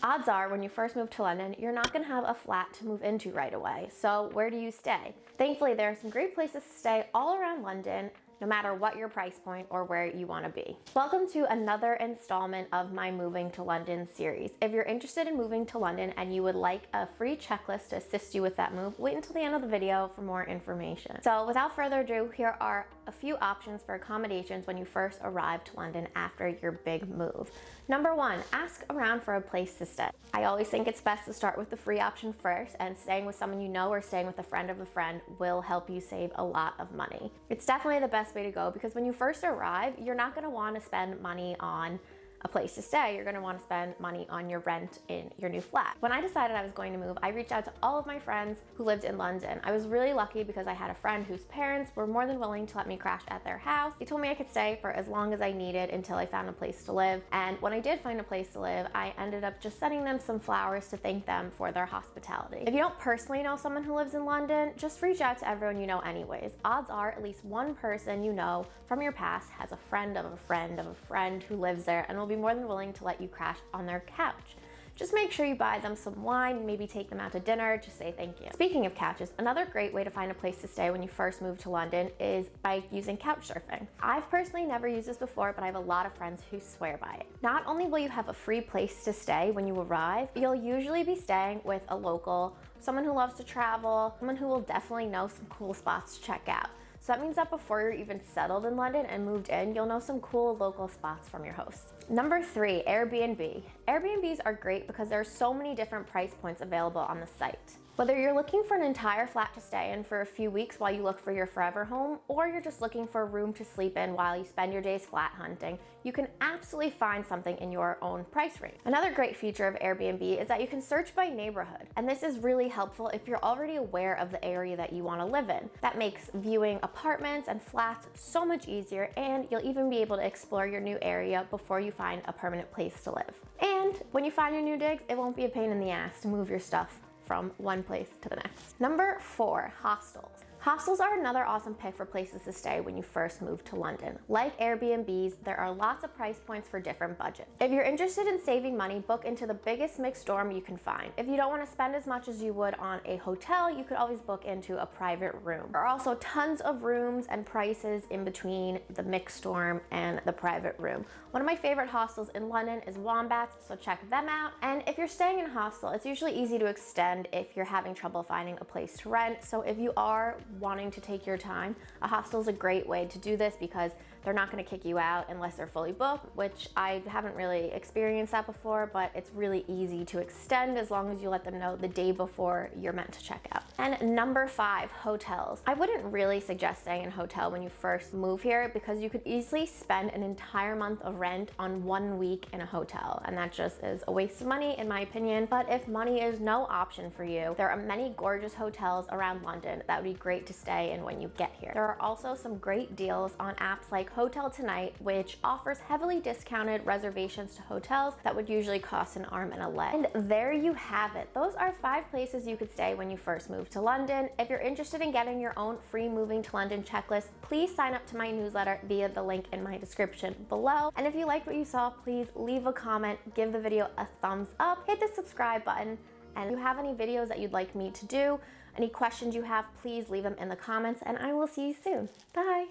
Odds are when you first move to London, you're not gonna have a flat to move into right away. So where do you stay? Thankfully, there are some great places to stay all around London, no matter what your price point or where you wanna be. Welcome to another installment of my Moving to London series. If you're interested in moving to London and you would like a free checklist to assist you with that move, wait until the end of the video for more information. So without further ado, here are a few options for accommodations when you first arrive to London after your big move. Number one, ask around for a place to stay. I always think it's best to start with the free option first, and staying with someone you know or staying with a friend of a friend will help you save a lot of money. It's definitely the best way to go because when you first arrive, you're not going to want to spend money on a place to stay. You're going to want to spend money on your rent in your new flat. When I decided I was going to move, I reached out to all of my friends who lived in London. I was really lucky because I had a friend whose parents were more than willing to let me crash at their house. They told me I could stay for as long as I needed until I found a place to live. And when I did find a place to live, I ended up just sending them some flowers to thank them for their hospitality. If you don't personally know someone who lives in London, just reach out to everyone you know anyways. Odds are at least one person you know from your past has a friend of a friend of a friend who lives there and will be more than willing to let you crash on their couch. Just make sure you buy them some wine, maybe take them out to dinner to say thank you. Speaking of couches, another great way to find a place to stay when you first move to London is by using couchsurfing. I've personally never used this before, but I have a lot of friends who swear by it. Not only will you have a free place to stay when you arrive, you'll usually be staying with a local, someone who loves to travel, someone who will definitely know some cool spots to check out. So that means that before you're even settled in London and moved in, you'll know some cool local spots from your hosts. Number three, Airbnb. Airbnbs are great because there are so many different price points available on the site. Whether you're looking for an entire flat to stay in for a few weeks while you look for your forever home, or you're just looking for a room to sleep in while you spend your days flat hunting, you can absolutely find something in your own price range. Another great feature of Airbnb is that you can search by neighborhood, and this is really helpful if you're already aware of the area that you want to live in. That makes viewing apartments and flats so much easier, and you'll even be able to explore your new area before you find a permanent place to live. And when you find your new digs, it won't be a pain in the ass to move your stuff from one place to the next. Number four, hostels. Hostels are another awesome pick for places to stay when you first move to London. Like Airbnbs, there are lots of price points for different budgets. If you're interested in saving money, book into the biggest mixed dorm you can find. If you don't want to spend as much as you would on a hotel, you could always book into a private room. There are also tons of rooms and prices in between the mixed dorm and the private room. One of my favorite hostels in London is Wombats, so check them out. And if you're staying in a hostel, it's usually easy to extend if you're having trouble finding a place to rent. So if you are wanting to take your time, a hostel is a great way to do this because they're not going to kick you out unless they're fully booked, which I haven't really experienced that before, but it's really easy to extend as long as you let them know the day before you're meant to check out. And number five, hotels. I wouldn't really suggest staying in a hotel when you first move here because you could easily spend an entire month of rent on 1 week in a hotel, and that just is a waste of money in my opinion. But if money is no option for you, there are many gorgeous hotels around London that would be great to stay in when you get here. There are also some great deals on apps like Hotel Tonight, which offers heavily discounted reservations to hotels that would usually cost an arm and a leg. And there you have it. Those are 5 places you could stay when you first move to London. If you're interested in getting your own free Moving to London checklist, please sign up to my newsletter via the link in my description below. And if you liked what you saw, please leave a comment, give the video a thumbs up, hit the subscribe button. And if you have any videos that you'd like me to do, any questions you have, please leave them in the comments, and I will see you soon. Bye.